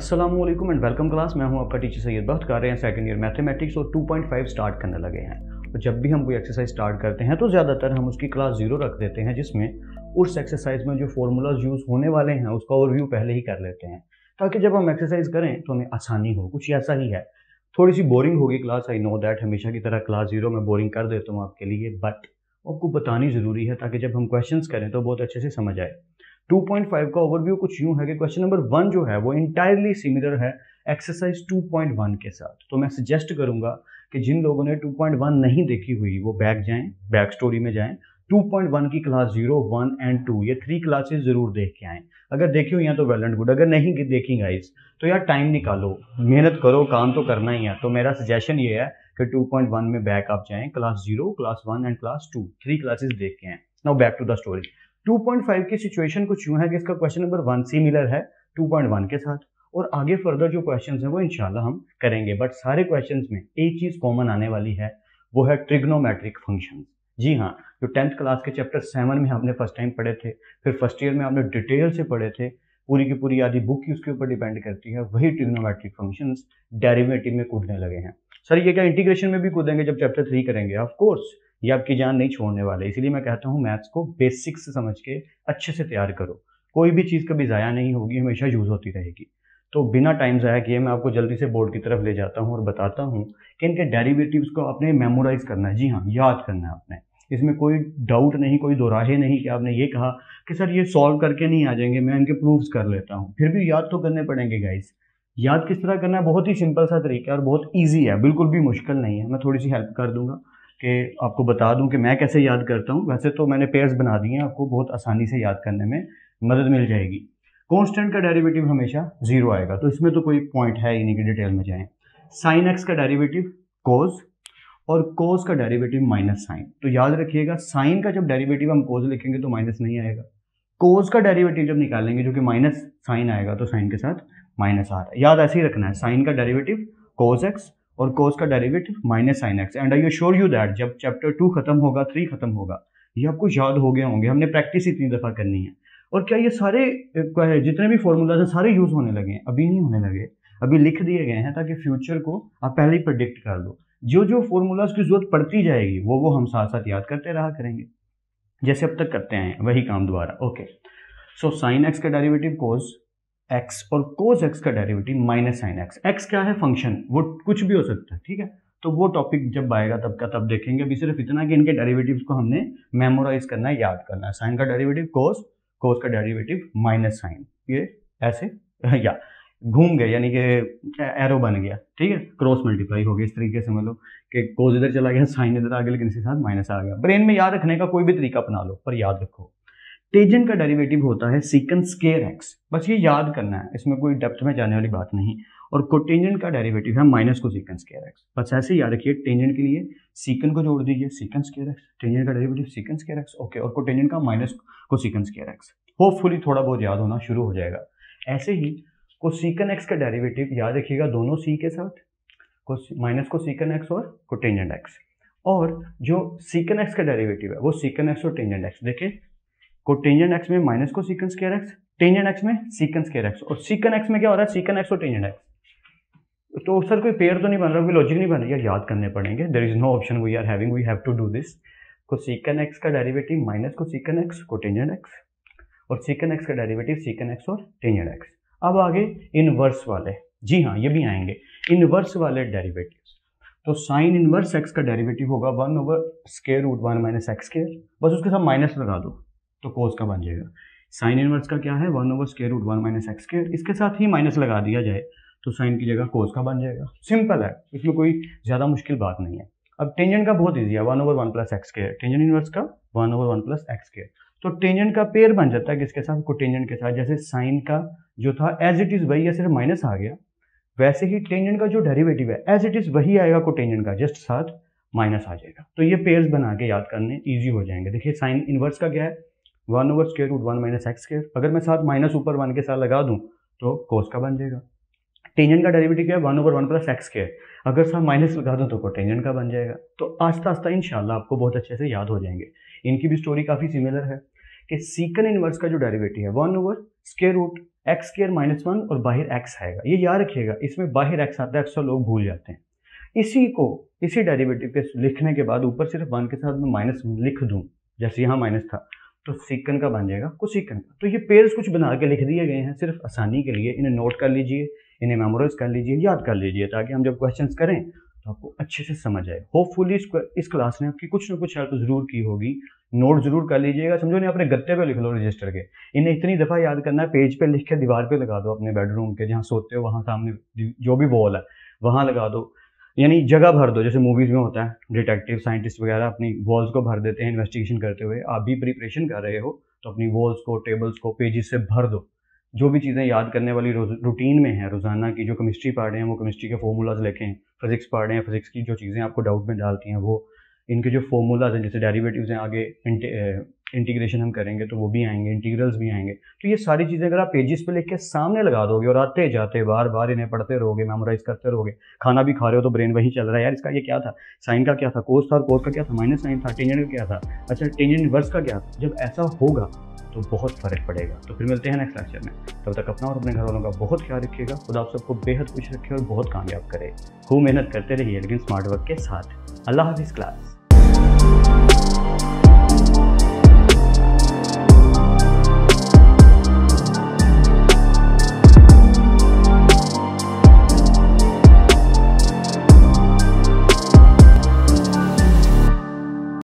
अस्सलामुअलैकुम and welcome class. मैं हूं आपका टीचर सैयद बख्त। कर रहे हैं सेकंड ईयर मैथमेटिक्स और 2.5 स्टार्ट करने लगे हैं। और जब भी हम कोई एक्सरसाइज स्टार्ट करते हैं तो ज़्यादातर हम उसकी क्लास 0 रख देते हैं, जिसमें उस एक्सरसाइज में जो फॉर्मूलाज यूज़ होने वाले हैं उसका ओवरव्यू पहले ही कर लेते हैं, ताकि जब हम एक्सरसाइज करें तो हमें आसानी हो। कुछ ऐसा ही है, थोड़ी सी बोरिंग होगी क्लास, आई नो दैट। हमेशा की तरह क्लास 0 में बोरिंग कर देता हूँ आपके लिए, बट आपको बतानी ज़रूरी है ताकि जब हम क्वेश्चंस करें तो बहुत अच्छे से समझ आए। 2.5 का ओवरव्यू कुछ यूं है कि क्वेश्चन नंबर 1 जो है वो इंटायरली सिमिलर है एक्सरसाइज 2.1 के साथ। तो मैं सजेस्ट करूंगा कि जिन लोगों ने 2.1 नहीं देखी हुई वो बैक जाएं, बैक स्टोरी में जाएं, 2.1 की क्लास 0, 1 एंड 2 ये 3 क्लासेस जरूर देख के आएं। अगर देखी हुई हैं तो वेल एंड गुड, अगर नहीं देखी गाइस तो यार टाइम निकालो, मेहनत करो, काम तो करना ही है। तो मेरा सजेशन ये है कि 2.1 में बैक आप जाएं, class 0, class 1 and class 2 3 classes देख के आएं। Now back to the story. 2.5 की सिचुएशन कुछ यूं है कि इसका क्वेश्चन नंबर 1 सिमिलर है 2.1 के साथ, और आगे फर्दर जो क्वेश्चंस हैं वो इंशाल्लाह हम करेंगे। बट सारे क्वेश्चंस में एक चीज कॉमन आने वाली है, वो है ट्रिग्नोमेट्रिक फंक्शंस। जी हाँ, जो 10th क्लास के चैप्टर 7 में आपने फर्स्ट टाइम पढ़े थे, फिर फर्स्ट ईयर में आपने डिटेल से पढ़े थे, पूरी की पूरी आधी बुक ही उसके ऊपर डिपेंड करती है, वही ट्रिग्नोमेट्रिक फंक्शंस डेरिवेटिव में कूदने लगे हैं। सर ये क्या इंटीग्रेशन में भी कूदेंगे जब चैप्टर 3 करेंगे? ऑफ कोर्स, ये आपकी जान नहीं छोड़ने वाले। इसीलिए मैं कहता हूँ मैथ्स को बेसिक्स से समझ के अच्छे से तैयार करो। कोई भी चीज़ कभी ज़ाया नहीं होगी, हमेशा यूज़ होती रहेगी। तो बिना टाइम ज़ाया किए मैं आपको जल्दी से बोर्ड की तरफ ले जाता हूँ और बताता हूँ कि इनके डेरिवेटिव्स को आपने मेमोराइज करना है। जी हाँ, याद करना है आपने। इसमें कोई डाउट नहीं, कोई दोराहे नहीं कि आपने ये कहा कि सर ये सॉल्व करके नहीं आ जाएंगे, मैं इनके प्रूफ्स कर लेता हूँ। फिर भी याद तो करने पड़ेंगे गाइस। याद किस तरह करना है? बहुत ही सिंपल सा तरीका है और बहुत ईजी है, बिल्कुल भी मुश्किल नहीं है। मैं थोड़ी सी हेल्प कर दूंगा कि आपको बता दूं कि मैं कैसे याद करता हूँ। वैसे तो मैंने पेयर्स बना दिए हैं, आपको बहुत आसानी से याद करने में मदद मिल जाएगी। कांस्टेंट का डेरिवेटिव हमेशा 0 आएगा, तो इसमें तो कोई पॉइंट है ही नहीं कि डिटेल में जाएं। साइन एक्स का डेरिवेटिव कोस, और कोस का डेरिवेटिव माइनस साइन। तो याद रखिएगा, साइन का जब डेरिवेटिव हम कोस लिखेंगे तो माइनस नहीं आएगा। कोस का डेरिवेटिव जब निकालेंगे जो कि माइनस साइन आएगा तो साइन के साथ माइनस आ रहा है। याद ऐसे ही रखना है, साइन का डेरिवेटिव कोस एक्स और कोस का derivative minus sine x. And I assure you that जब चैप्टर 2 खत्म होगा, 3 खत्म होगा, ये आपको याद हो गए होंगे। हमने प्रैक्टिस इतनी दफा करनी है। और क्या ये सारे जितने भी फॉर्मूलाज हैं सारे यूज होने लगे हैं? अभी नहीं होने लगे, अभी लिख दिए गए हैं ताकि फ्यूचर को आप पहले ही प्रेडिक्ट कर लो। जो जो फॉर्मूलाज की जरूरत पड़ती जाएगी वो हम साथ साथ याद करते रहा करेंगे, जैसे अब तक करते हैं वही काम दोबारा। ओके, सो साइन एक्स का डेरिवेटिव कोस एक्स और कोस एक्स का derivative minus sine x. X क्या है? फंक्शन, वो कुछ भी हो सकता है, ठीक है। तो वो टॉपिक जब आएगा तब का तब देखेंगे। अभी सिर्फ इतना कि इनके डेरिवेटिव्स को हमने मेमोराइज करना है, याद करना है। साइन का डेरिवेटिव कोस, कोस का डेरिवेटिव माइनस साइन, ये ऐसे या घूम गए, यानी कि एरो बन गया, ठीक है, क्रॉस मल्टीप्लाई हो गया। इस तरीके से मतलब कि कोस इधर चला गया, साइन इधर आ गया, लेकिन इसके साथ माइनस आ गया। ब्रेन में याद रखने का कोई भी तरीका अपना लो, पर याद रखो टेंजेंट का डेरिवेटिव होता है सीकन स्केयर एक्स। बस ये याद करना है, इसमें कोई डेप्थ में जाने वाली बात नहीं। और कोटेंजेंट का डेरिवेटिव है माइनस को सीकन स्केयर एक्स। बस ऐसे ही याद रखिए, टेंजेंट के लिए सीकन को जोड़ दीजिए, सीकन स्केयर एक्स, टेंजेंट का डेरिवेटिव सीकन स्केयर एक्स। ओके, और कोटेंजेंट का माइनस को सीकन स्केयर एक्स। होपफुली थोड़ा बहुत याद होना शुरू हो जाएगा। ऐसे ही कोसीकन एक्स का डेरिवेटिव याद रखिएगा दोनों सी के साथ, माइनस को सीकन एक्स और कोटेंजेंट एक्स। और जो सीकन एक्स का डेरिवेटिव है वो सीकन एक्स और टेंजेंट एक्स। देखिए, कोटेंजेंट एक्स में माइनस को सीकन स्क्वायर एक्स, टेंजेंट एक्स में सीकन स्क्वायर एक्स, और सीकन एक्स में क्या हो रहा है? सीकन एक्स और टेंजेंट एक्स। तो सर कोई पेयर तो नहीं बन रहा, कोई लॉजिक नहीं बन रहा? याद करने पड़ेंगे। There is no option we are having, we have to do this. Cosecant x का derivative minus cosecant x cotangent x, और सेकन एक्स का डेरिवेटिव सेकन एक्स और टेंजेंट एक्स। अब आगे इनवर्स वाले, जी हाँ ये भी आएंगे, इनवर्स वाले डेरिवेटिव्स। तो साइन इनवर्स एक्स का डेरिवेटिव होगा 1 over square root 1 minus x square. बस उसके साथ माइनस लगा दो तो कोस का बन जाएगा। साइन इनवर्स का क्या है? 1 over square root 1 minus x square. इसके साथ ही माइनस लगा दिया जाए तो साइन की जगह कोस का बन जाएगा। सिंपल है, इसमें कोई ज़्यादा मुश्किल बात नहीं है। अब टेंजेंट का बहुत ईजी है, 1 over 1 plus x square, tangent inverse का 1 ओवर 1 प्लस एक्स स्क्वायर। तो टेंजेंट का पेयर बन जाता है किसके साथ? कोटेंजेंट के साथ। जैसे साइन का जो था एज इट इज वही है, सिर्फ माइनस आ गया, वैसे ही टेंजेंट का जो डेरिवेटिव है एज इट इज वही आएगा कोटेंजेंट का, जस्ट साथ माइनस आ जाएगा। तो ये पेयर्स बना के याद करने ईजी हो जाएंगे। देखिए साइन इनवर्स का क्या है? 1 over square root 1 minus x square. अगर मैं साथ माइनस ऊपर 1 के साथ लगा दूं तो कोस का बन जाएगा। टेंजेंट का डेरिवेटिव क्या है? 1 ओवर 1 प्लस एक्स स्क्वायर। अगर साथ माइनस लगा दूं तो कोटेंजेंट का बन जाएगा। तो आस्ता आस्ता इंशाल्लाह आपको बहुत अच्छे से याद हो जाएंगे। इनकी भी स्टोरी काफ़ी सिमिलर है कि सीकन इनवर्स का जो डेरिवेटिव है 1 over square root x square -1 और बाहर एक्स आएगा। ये याद रखिएगा, इसमें बाहर एक्स आता है, अक्सर लोग भूल जाते हैं। इसी डेरिवेटिव के लिखने के बाद ऊपर सिर्फ 1 के साथ मैं माइनस लिख दूँ, जैसे यहाँ माइनस था तो सीकन का बन जाएगा कोसिकन का। तो ये पेयर्स कुछ बना के लिख दिए गए हैं सिर्फ आसानी के लिए, इन्हें नोट कर लीजिए, इन्हें मेमोराइज कर लीजिए, याद कर लीजिए, ताकि हम जब क्वेश्चंस करें तो आपको अच्छे से समझ आए। होपफुली इस क्लास ने आपकी कुछ ना कुछ हेल्प जरूर की होगी। नोट जरूर कर लीजिएगा, समझो नहीं अपने गत्ते पे लिख लो रजिस्टर के। इन्हें इतनी दफ़ा याद करना है, पेज पे लिख के दीवार पे लगा दो, अपने बेडरूम के जहाँ सोते हो वहाँ सामने जो भी वॉल है वहाँ लगा दो, यानी जगह भर दो। जैसे मूवीज़ में होता है, डिटेक्टिव साइंटिस्ट वगैरह अपनी वॉल्स को भर देते हैं इन्वेस्टिगेशन करते हुए। आप भी प्रिपरेशन कर रहे हो तो अपनी वॉल्स को, टेबल्स को पेजेस से भर दो। जो भी चीज़ें याद करने वाली रूटीन में है रोज़ाना की, जो केमिस्ट्री पढ़ रहे हैं वो केमिस्ट्री के फॉर्मूलाज लिखें, फिजिक्स पढ़ रहे हैं फिजिक्स की जो चीज़ें आपको डाउट में डालती हैं वो, इनके जो फॉर्मूलाज हैं, जैसे डेरिवेटिव्स हैं, आगे इंटीग्रेशन हम करेंगे तो वो भी आएंगे, इंटीग्रल्स भी आएंगे। तो ये सारी चीज़ें अगर आप पेजेस पे लिख के सामने लगा दोगे और आते जाते बार बार इन्हें पढ़ते रहोगे, मेमोराइज करते रहोगे, खाना भी खा रहे हो तो ब्रेन वही चल रहा है, यार इसका ये क्या था, साइन का क्या था, कोस था, और कोस का क्या था, माइनस साइन था, टेंजेंट का क्या था, अच्छा टेंजेंट इनवर्स का क्या था। जब ऐसा होगा तो बहुत फ़र्क पड़ेगा। तो फिर मिलते हैं नेक्स्ट लेक्चर में, तब तक अपना और अपने घर वालों का बहुत ख्याल रखिएगा। खुदा आप सबको बेहद खुश रखे और बहुत कामयाब करे। खूब मेहनत करते रहिए लेकिन स्मार्ट वर्क के साथ। अल्लाह हाफिज़ क्लास।